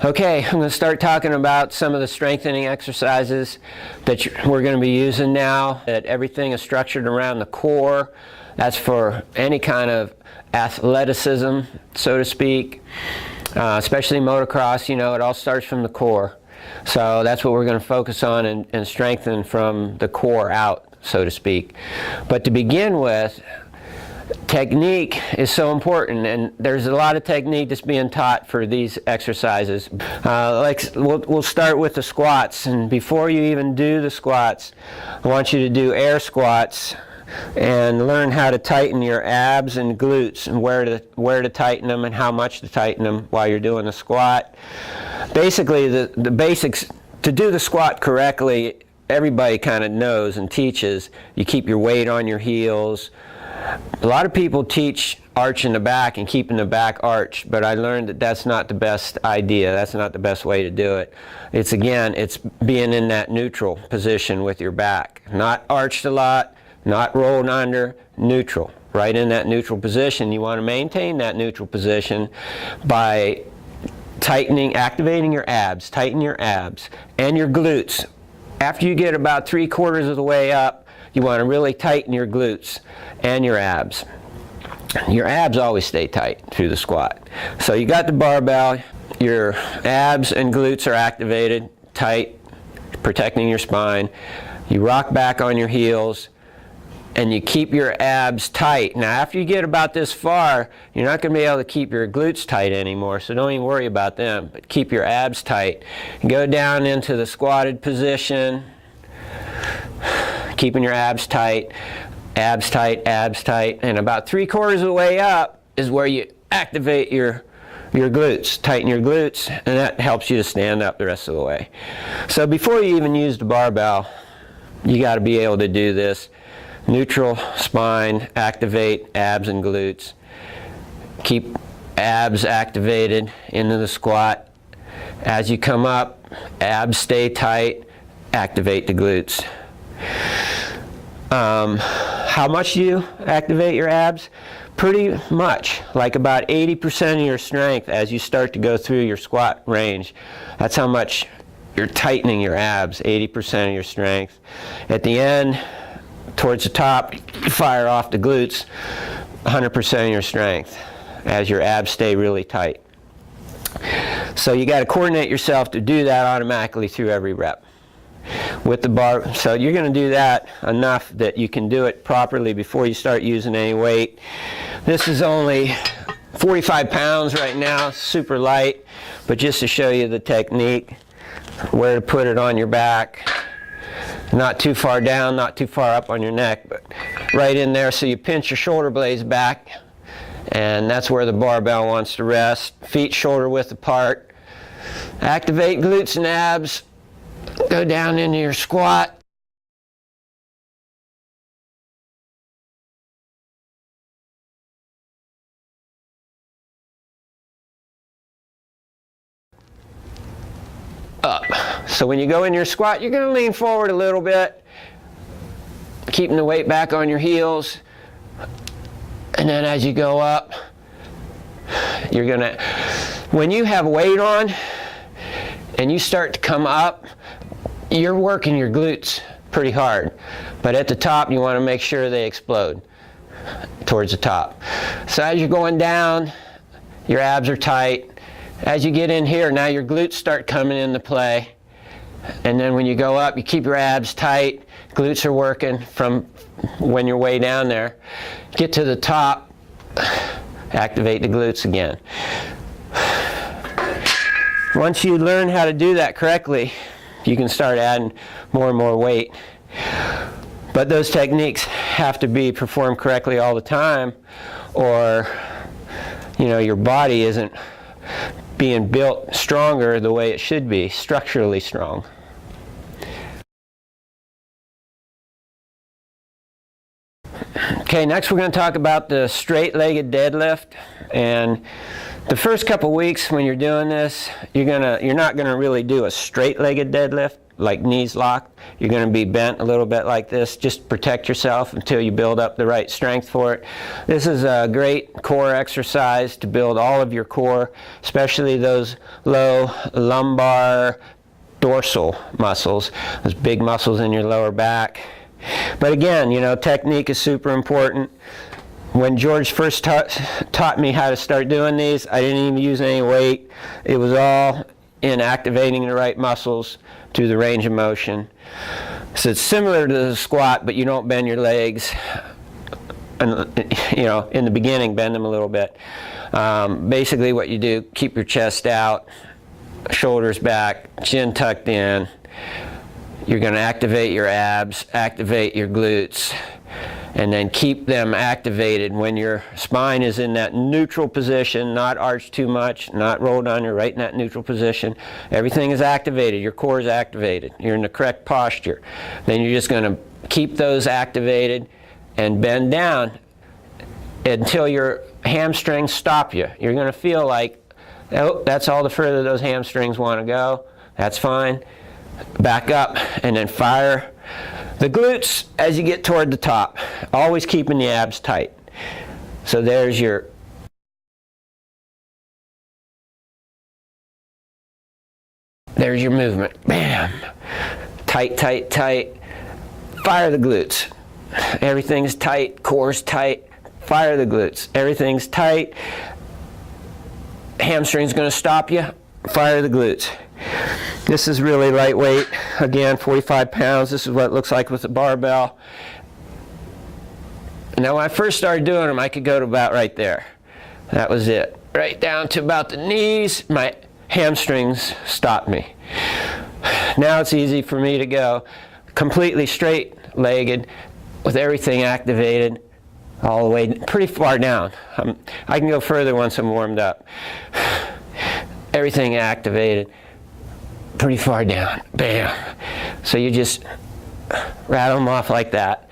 Okay, I'm going to start talking about some of the strengthening exercises that we're going to be using now. That everything is structured around the core. That's for any kind of athleticism, so to speak, especially motocross. You know, it all starts from the core. So that's what we're going to focus on and strengthen from the core out, so to speak. But to begin with, technique is so important, and there's a lot of technique that's being taught for these exercises. We'll start with the squats, and before you even do the squats, I want you to do air squats and learn how to tighten your abs and glutes, and where to tighten them and how much to tighten them while you're doing the squat. Basically, the basics to do the squat correctly, everybody kind of knows and teaches. You keep your weight on your heels. A lot of people teach arching the back and keeping the back arched, but I learned that that's not the best idea. That's not the best way to do it. It's being in that neutral position with your back. Not arched a lot, not rolled under, neutral. Right in that neutral position. You want to maintain that neutral position by activating your abs. Tighten your abs and your glutes. After you get about 3/4 of the way up, you want to really tighten your glutes and your abs. Your abs always stay tight through the squat. So you got the barbell, your abs and glutes are activated, tight, protecting your spine. You rock back on your heels, and you keep your abs tight. Now after you get about this far, you're not going to be able to keep your glutes tight anymore, so don't even worry about them, but keep your abs tight. Go down into the squatted position, keeping your abs tight, and about 3/4 of the way up is where you activate your glutes, tighten your glutes, and that helps you to stand up the rest of the way. So before you even use the barbell, you got to be able to do this. Neutral spine, activate abs and glutes. Keep abs activated into the squat. As you come up, abs stay tight, activate the glutes. How much do you activate your abs? Pretty much, like about 80% of your strength as you start to go through your squat range. That's how much you're tightening your abs, 80% of your strength. At the end, towards the top, you fire off the glutes, 100% of your strength as your abs stay really tight. So you got to coordinate yourself to do that automatically through every rep. With the bar, so you're going to do that enough that you can do it properly before you start using any weight. This is only 45 pounds right now, super light, but just to show you the technique, where to put it on your back. Not too far down, not too far up on your neck, but right in there, so you pinch your shoulder blades back, and that's where the barbell wants to rest. Feet shoulder width apart. Activate glutes and abs. Go down into your squat. Up. So when you go in your squat, you're going to lean forward a little bit, keeping the weight back on your heels. And then as you go up, you're going to, when you have weight on and you start to come up, you're working your glutes pretty hard. But at the top, you want to make sure they explode towards the top. So as you're going down, your abs are tight. As you get in here, now your glutes start coming into play. And then when you go up, you keep your abs tight. Glutes are working from when you're way down there. Get to the top, activate the glutes again. Once you learn how to do that correctly, you can start adding more and more weight. But those techniques have to be performed correctly all the time, or your body isn't being built stronger the way it should be, structurally strong. Okay, next we're going to talk about the straight-legged deadlift. And the first couple weeks when you're doing this, you're not going to really do a straight-legged deadlift. like knees locked, you're going to be bent a little bit like this. Just protect yourself until you build up the right strength for it. This is a great core exercise to build all of your core, especially those low lumbar dorsal muscles, those big muscles in your lower back. But again, you know, technique is super important. When George first taught me how to start doing these, I didn't even use any weight. It was all in activating the right muscles through the range of motion. So it's similar to the squat, but you don't bend your legs. And, you know, in the beginning, bend them a little bit. Basically what you do, keep your chest out, shoulders back, chin tucked in. You're going to activate your abs, activate your glutes, and then keep them activated when your spine is in that neutral position, not arched too much, not rolled under, right in that neutral position. Everything is activated. Your core is activated. You're in the correct posture. Then you're just going to keep those activated and bend down until your hamstrings stop you. You're going to feel like, oh, that's all the further those hamstrings want to go. That's fine. Back up and then fire the glutes as you get toward the top, always keeping the abs tight. So there's your movement. Bam. Tight, tight, tight. Fire the glutes. Everything's tight, core's tight. Fire the glutes. Everything's tight. Hamstring's going to stop you. Fire the glutes. This is really lightweight. Again, 45 pounds. This is what it looks like with the barbell. Now, when I first started doing them, I could go to about right there. That was it. Right down to about the knees. My hamstrings stopped me. Now it's easy for me to go completely straight-legged with everything activated all the way pretty far down. I can go further once I'm warmed up. Everything activated pretty far down. Bam. So you just rattle them off like that.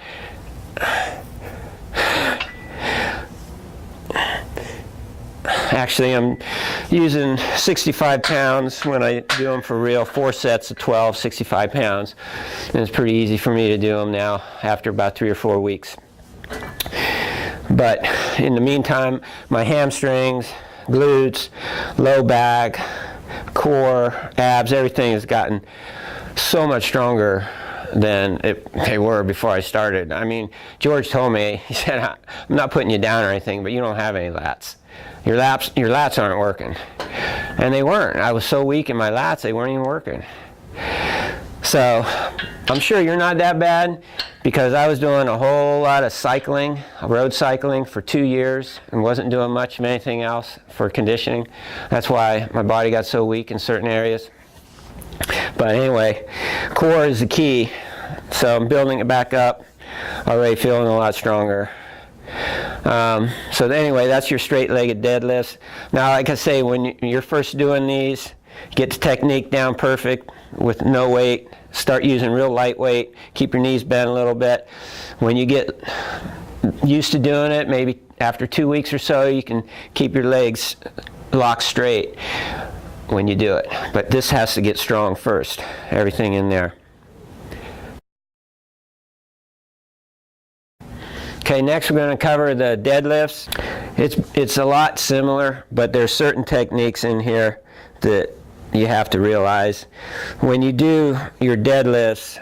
Actually, I'm using 65 pounds when I do them for real. 4 sets of 12, 65 pounds. And it's pretty easy for me to do them now after about 3 or 4 weeks. But in the meantime, my hamstrings, glutes, low back, core, abs, everything has gotten so much stronger than they were before I started. I mean, George told me, he said, I'm not putting you down or anything, but you don't have any lats. Your lats aren't working. And they weren't. I was so weak in my lats, they weren't even working. So I'm sure you're not that bad, because I was doing a whole lot of cycling, road cycling for 2 years, and wasn't doing much of anything else for conditioning. That's why my body got so weak in certain areas. But anyway, core is the key. So I'm building it back up, already feeling a lot stronger. So anyway, that's your straight-legged deadlifts. Now, like I say, when you're first doing these, get the technique down perfect with no weight. Start using real lightweight. Keep your knees bent a little bit. When you get used to doing it, maybe after 2 weeks or so, you can keep your legs locked straight when you do it. But this has to get strong first. Everything in there. Okay, next we're going to cover the deadlifts. It's a lot similar, but there's certain techniques in here that you have to realize. When you do your deadlifts,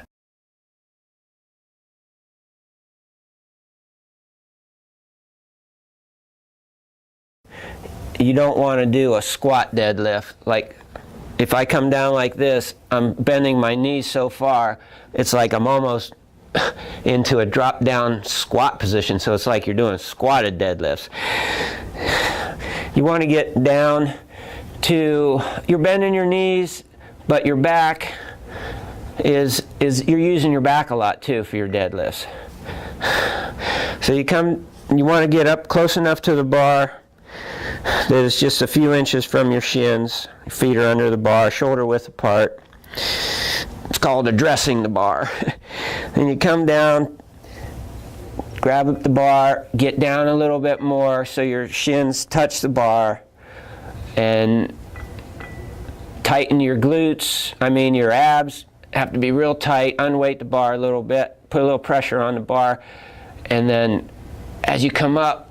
you don't want to do a squat deadlift. Like if I come down like this, I'm bending my knees so far, it's like I'm almost into a drop down squat position, so it's like you're doing squatted deadlifts. You want to get down to, you're bending your knees, but your back is you're using your back a lot too for your deadlifts. So you want to get up close enough to the bar that it's just a few inches from your shins. Your feet are under the bar, shoulder width apart. It's called addressing the bar. Then you come down, grab up the bar, get down a little bit more so your shins touch the bar, and tighten your glutes, your abs, have to be real tight, unweight the bar a little bit, put a little pressure on the bar, and then as you come up,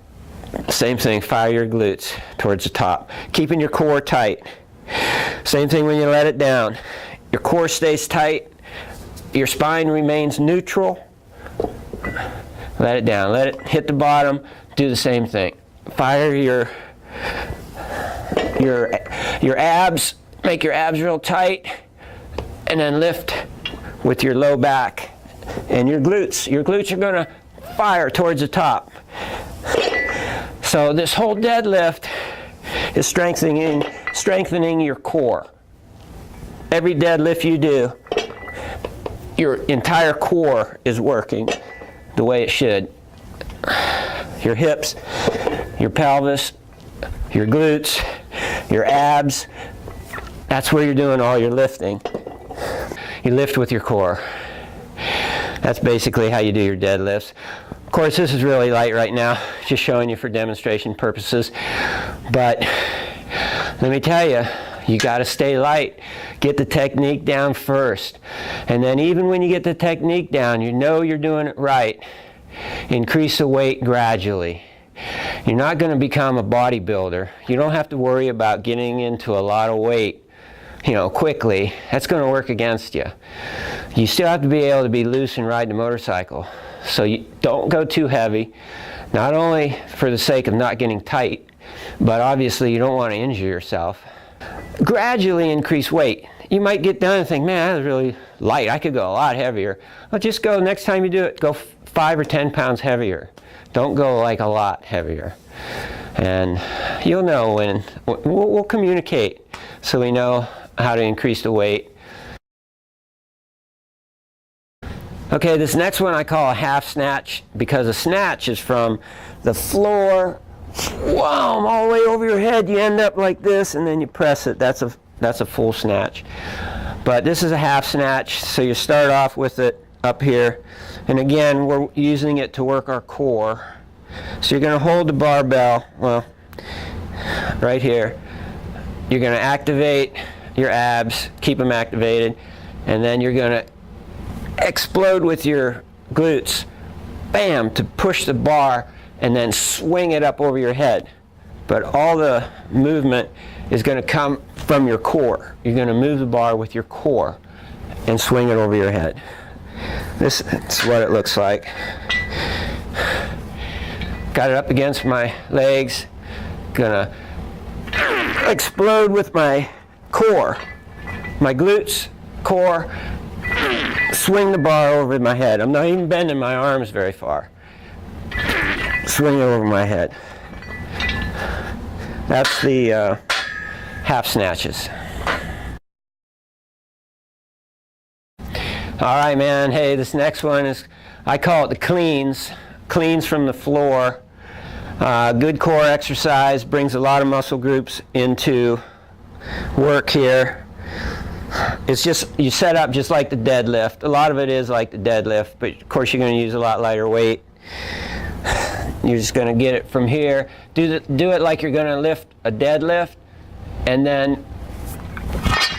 same thing, fire your glutes towards the top, keeping your core tight. Same thing when you let it down. Your core stays tight, your spine remains neutral. Let it down, let it hit the bottom, do the same thing. Fire your abs, make your abs real tight, and then lift with your low back and your glutes. Your glutes are gonna fire towards the top. So this whole deadlift is strengthening your core. Every deadlift you do, your entire core is working the way it should. Your hips, your pelvis, your glutes, your abs, that's where you're doing all your lifting. You lift with your core. That's basically how you do your deadlifts. Of course, this is really light right now, just showing you for demonstration purposes. But let me tell you, you got to stay light. Get the technique down first. And then even when you get the technique down, you know you're doing it right. Increase the weight gradually. You're not going to become a bodybuilder. You don't have to worry about getting into a lot of weight, quickly. That's going to work against you. You still have to be able to be loose and ride the motorcycle. So you don't go too heavy, not only for the sake of not getting tight, but obviously you don't want to injure yourself. Gradually increase weight. You might get done and think, man, that was really light. I could go a lot heavier. Well, just go, next time you do it, go 5 or 10 pounds heavier. Don't go like a lot heavier. And you'll know when, we'll communicate so we know how to increase the weight. Okay, this next one I call a half snatch, because a snatch is from the floor, wow, all the way over your head. You end up like this, and then you press it. That's a full snatch. But this is a half snatch, so you start off with it up here. And again, we're using it to work our core. So you're going to hold the barbell, well, right here. You're going to activate your abs, keep them activated, and then you're going to explode with your glutes, bam, to push the bar and then swing it up over your head. But all the movement is going to come from your core. You're going to move the bar with your core and swing it over your head. This is what it looks like. Got it up against my legs, gonna explode with my core, my glutes, core, swing the bar over my head. I'm not even bending my arms very far. Swing it over my head. That's the half snatches. All right, man. Hey, this next one is, I call it the cleans. Cleans from the floor. Good core exercise, brings a lot of muscle groups into work here. It's just, you set up just like the deadlift. A lot of it is like the deadlift, but of course you're going to use a lot lighter weight. You're just going to get it from here. Do it like you're going to lift a deadlift, and then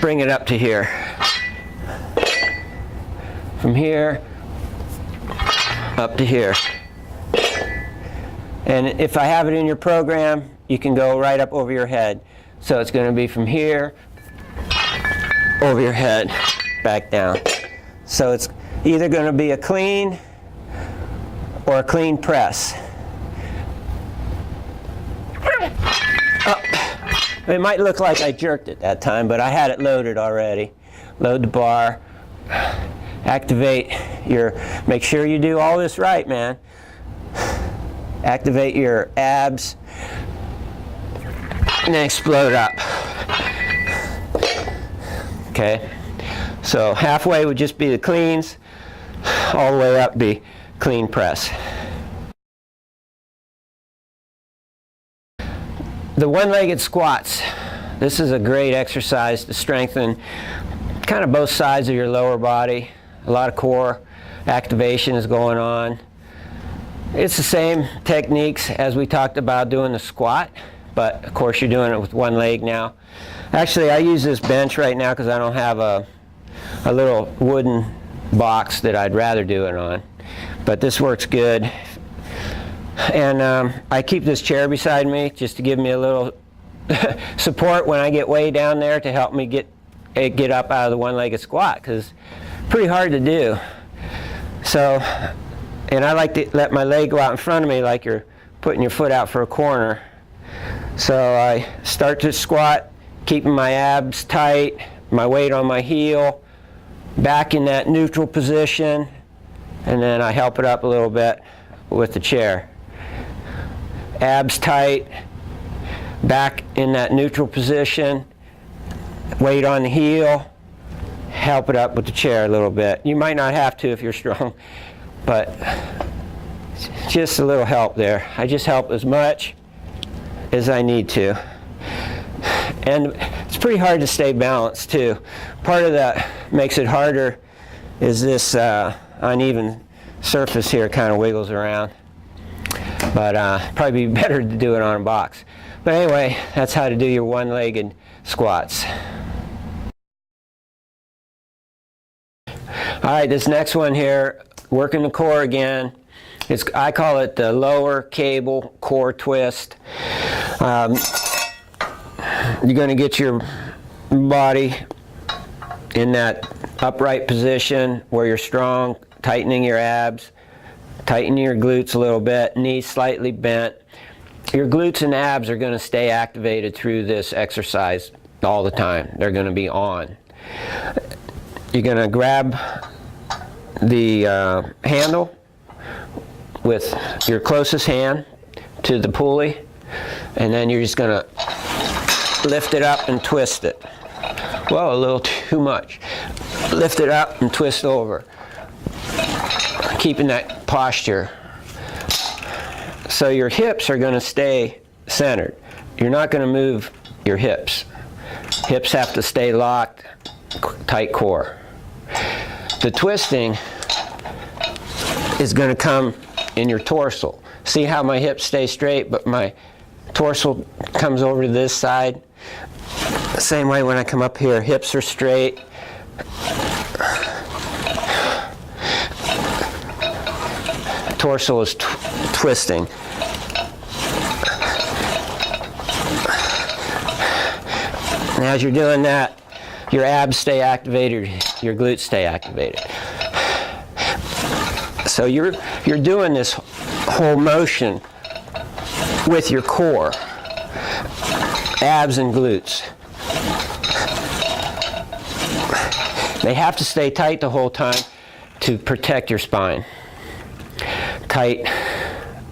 bring it up to here. From here up to here. And if I have it in your program, you can go right up over your head. So it's going to be from here over your head, back down. So it's either going to be a clean or a clean press. Up. It might look like I jerked it that time, but I had it loaded already. Load the bar. Activate make sure you do all this right, man. Activate your abs and then explode up. Okay, so halfway would just be the cleans, all the way up be clean press. The one-legged squats. This is a great exercise to strengthen kind of both sides of your lower body. A lot of core activation is going on. It's the same techniques as we talked about doing the squat, but of course you're doing it with one leg now. Actually, I use this bench right now because I don't have a little wooden box that I'd rather do it on. But this works good. And I keep this chair beside me just to give me a little support when I get way down there, to help me get up out of the one-legged squat, because it's pretty hard to do. So, and I like to let my leg go out in front of me like you're putting your foot out for a corner. So I start to squat, keeping my abs tight, my weight on my heel, back in that neutral position, and then I help it up a little bit with the chair. Abs tight, back in that neutral position, weight on the heel, help it up with the chair a little bit. You might not have to if you're strong, but just a little help there. I just help as much as I need to. And it's pretty hard to stay balanced too. Part of that makes it harder is this uneven surface here kind of wiggles around. But probably be better to do it on a box. But anyway, that's how to do your one-legged squats. All right, this next one here, working the core again. I call it the lower cable core twist. You're going to get your body in that upright position where you're strong, tightening your abs, tightening your glutes a little bit, knees slightly bent. Your glutes and abs are going to stay activated through this exercise all the time. They're going to be on. You're going to grab the handle with your closest hand to the pulley, and then you're just going to lift it up and twist it. Well, a little too much. Lift it up and twist over, keeping that posture. So your hips are going to stay centered. You're not going to move your hips. Hips have to stay locked, tight core. The twisting is going to come in your torso. See how my hips stay straight, but my torso comes over to this side? The same way when I come up here, hips are straight. Torso is twisting. And as you're doing that, your abs stay activated, your glutes stay activated. So you're doing this whole motion with your core, abs and glutes. They have to stay tight the whole time to protect your spine. Tight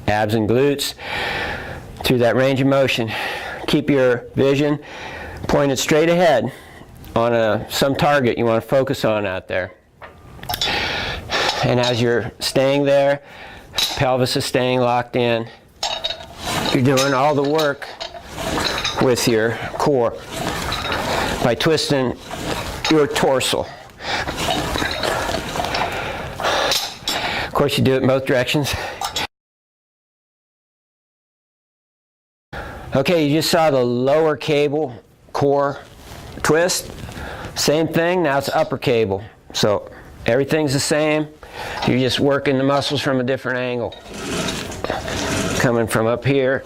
abs and glutes through that range of motion. Keep your vision pointed straight ahead on some target you want to focus on out there. And as you're staying there, pelvis is staying locked in. You're doing all the work with your core by twisting your torso. Of course, you do it in both directions. Okay, you just saw the lower cable core twist. Same thing, now it's upper cable. So everything's the same. You're just working the muscles from a different angle. Coming from up here,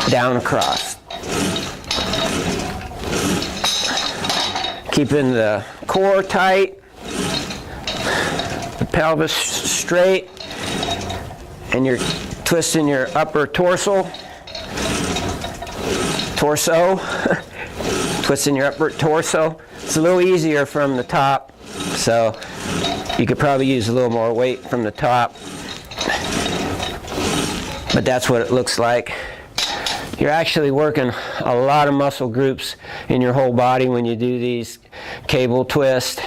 down across. Keeping the core tight, the pelvis straight, and you're twisting your upper torso. Twisting your upper torso. It's a little easier from the top, so you could probably use a little more weight from the top. But that's what it looks like. You're actually working a lot of muscle groups in your whole body when you do these cable twists.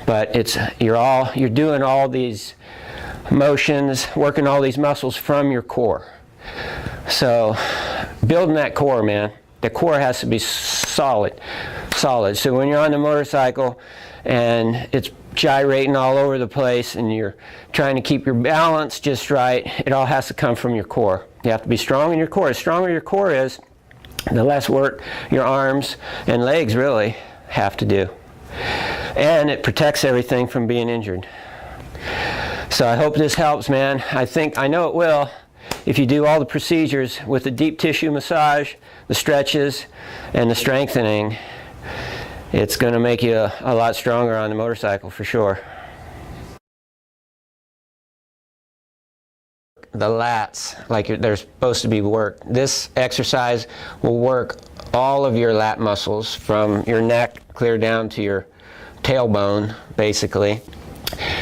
But you're doing all these motions, working all these muscles from your core. So building that core, man. The core has to be solid. So when you're on the motorcycle and it's gyrating all over the place and you're trying to keep your balance just right, it all has to come from your core. You have to be strong in your core. The stronger your core is, the less work your arms and legs really have to do. and it protects everything from being injured. So I hope this helps, man. I know it will. If you do all the procedures with the deep tissue massage, the stretches, and the strengthening, it's going to make you a lot stronger on the motorcycle for sure. The lats, like they're supposed to be worked. This exercise will work all of your lat muscles from your neck clear down to your tailbone, basically.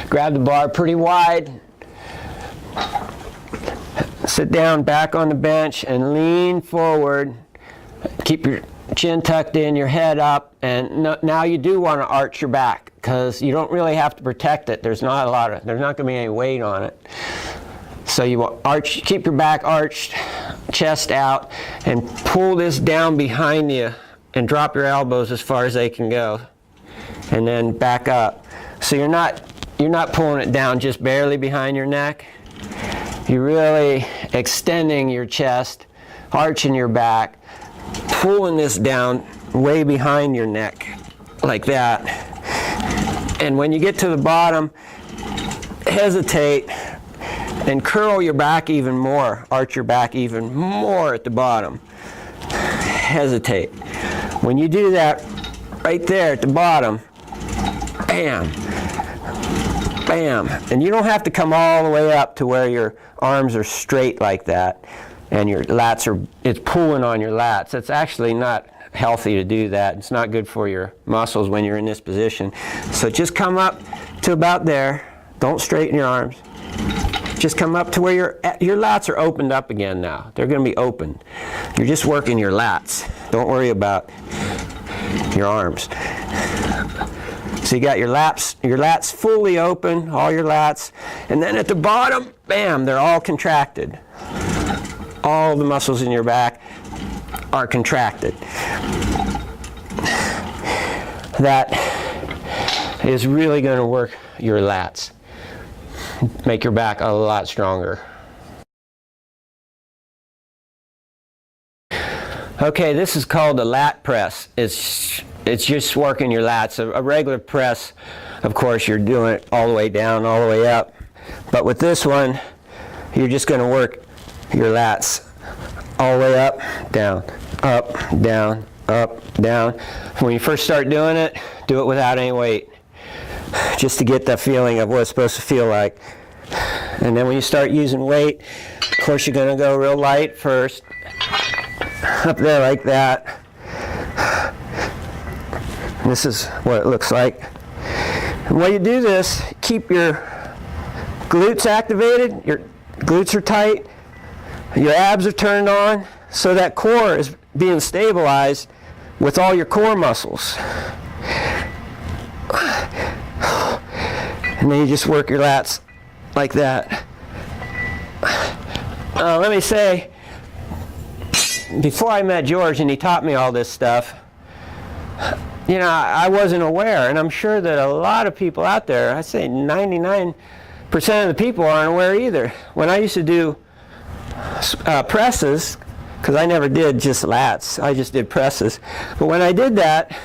Grab the bar pretty wide. Sit down back on the bench and lean forward. Keep your chin tucked in, your head up, and now you do want to arch your back because you don't really have to protect it. There's not going to be any weight on it. So you will arch, keep your back arched, chest out, and pull this down behind you and drop your elbows as far as they can go, and then back up. So you're not pulling it down just barely behind your neck. You're really extending your chest, arching your back, pulling this down way behind your neck, like that. And when you get to the bottom, hesitate and curl your back even more, arch your back even more at the bottom. Hesitate. When you do that, right there at the bottom, bam, bam. And you don't have to come all the way up to where your arms are straight like that and your lats it's pulling on your lats. It's actually not healthy to do that. It's not good for your muscles when you're in this position. So just come up to about there. Don't straighten your arms. Just come up to where your lats are opened up again now. They're going to be open. You're just working your lats. Don't worry about your arms. So you got your lats fully open, all your lats. And then at the bottom, bam, they're all contracted. All the muscles in your back are contracted. That is really going to work your lats. Make your back a lot stronger. Okay, this is called a lat press. It's just working your lats. A regular press, of course, you're doing it all the way down, all the way up. But with this one, you're just going to work your lats all the way up, down, up, down, up, down. When you first start doing it, do it without any weight, just to get the feeling of what it's supposed to feel like. And then when you start using weight, of course you're going to go real light first, up there like that. And this is what it looks like. And while you do this, keep your glutes activated, your glutes are tight, your abs are turned on, so that core is being stabilized with all your core muscles. And then you just work your lats like that. Let me say, before I met George and he taught me all this stuff, you know, I wasn't aware, and I'm sure that a lot of people out there, I'd say 99% of the people aren't aware either. When I used to do presses, because I never did just lats, I just did presses. But when I did that,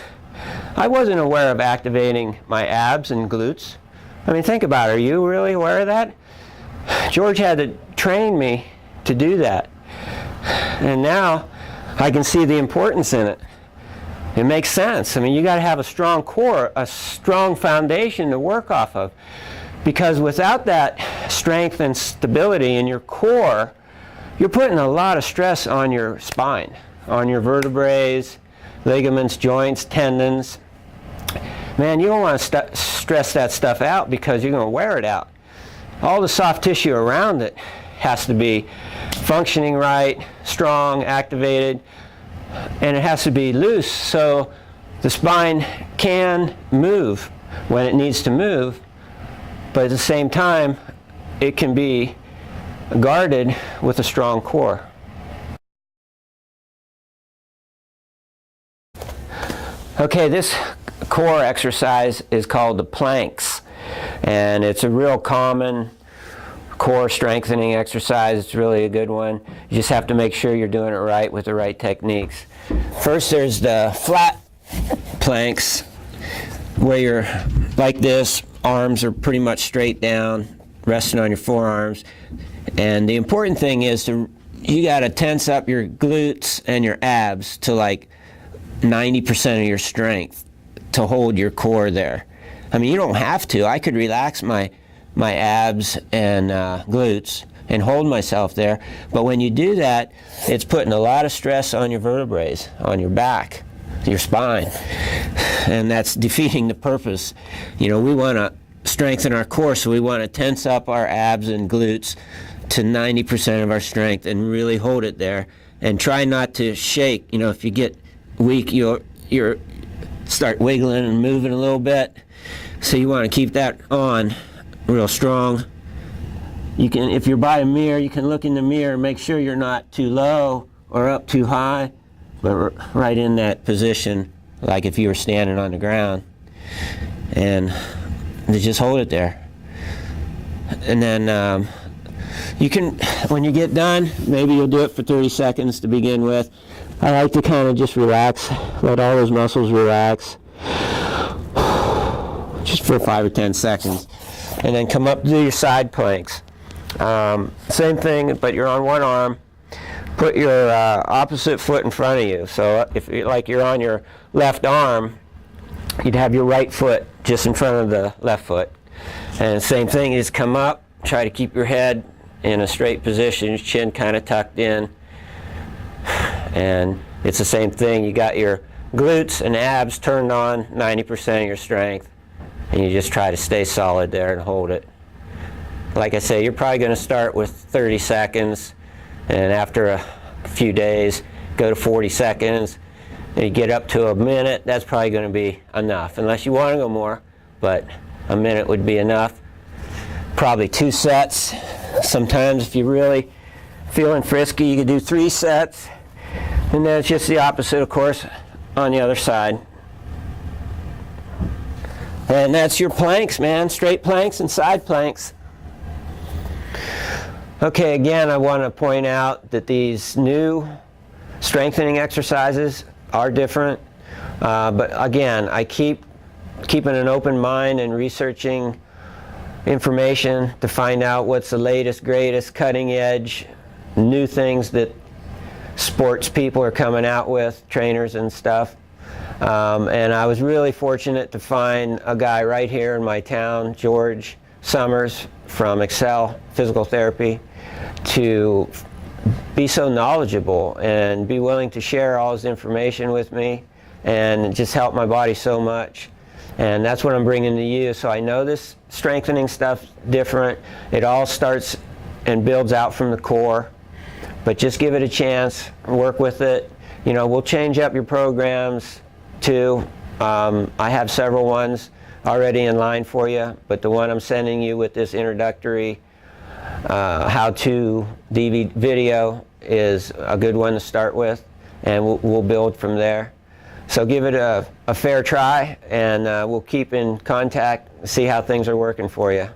I wasn't aware of activating my abs and glutes. I mean, think about it. Are you really aware of that? George had to train me to do that. And now I can see the importance in it. It makes sense. I mean, you got to have a strong core, a strong foundation to work off of. Because without that strength and stability in your core, you're putting a lot of stress on your spine, on your vertebrae, ligaments, joints, tendons. Man, you don't want to stress that stuff out because you're going to wear it out. All the soft tissue around it has to be functioning right, strong, activated, and it has to be loose so the spine can move when it needs to move, but at the same time, it can be guarded with a strong core. Okay, this core exercise is called the planks, and it's a real common core strengthening exercise. It's really a good one. You just have to make sure you're doing it right with the right techniques. First, there's the flat planks. where you're like this, arms are pretty much straight down, resting on your forearms. And the important thing is you got to tense up your glutes and your abs to like 90% of your strength to hold your core there. I mean, you don't have to. I could relax my abs and glutes and hold myself there, but when you do that, it's putting a lot of stress on your vertebrae, on your back, your spine, and that's defeating the purpose. You know, we want to strengthen our core, so we want to tense up our abs and glutes to 90% of our strength and really hold it there, and try not to shake. You know, if you get weak, you're start wiggling and moving a little bit, so you want to keep that on real strong. You can, if you're by a mirror, you can look in the mirror and make sure you're not too low or up too high, but right in that position, like if you were standing on the ground, and just hold it there. And then you can, when you get done, maybe you'll do it for 30 seconds to begin with. I like to kind of just relax, let all those muscles relax, just for 5 or 10 seconds. And then come up to your side planks. Same thing, but you're on one arm. Put your opposite foot in front of you. So if you're on your left arm, you'd have your right foot just in front of the left foot. And same thing is come up, try to keep your head in a straight position, your chin kind of tucked in. And it's the same thing. You got your glutes and abs turned on 90% of your strength. And you just try to stay solid there and hold it. Like I say, you're probably going to start with 30 seconds, and after a few days, go to 40 seconds, and you get up to a minute. That's probably going to be enough, unless you want to go more, but a minute would be enough. Probably 2 sets. Sometimes if you're really feeling frisky, you could do 3 sets, and then it's just the opposite, of course, on the other side. And that's your planks, man. Straight planks and side planks. Okay, again, I want to point out that these new strengthening exercises are different. But again, I keeping an open mind and researching information to find out what's the latest, greatest, cutting edge, new things that sports people are coming out with, trainers and stuff. And I was really fortunate to find a guy right here in my town, George Summers from Excel Physical Therapy, to be so knowledgeable and be willing to share all his information with me and just help my body so much. And that's what I'm bringing to you. So I know this strengthening stuff's different. It all starts and builds out from the core, but just give it a chance, work with it. You know, we'll change up your programs too. I have several ones already in line for you, but the one I'm sending you with this introductory how-to DVD video is a good one to start with, and we'll build from there. So give it a fair try, and we'll keep in contact, see how things are working for you.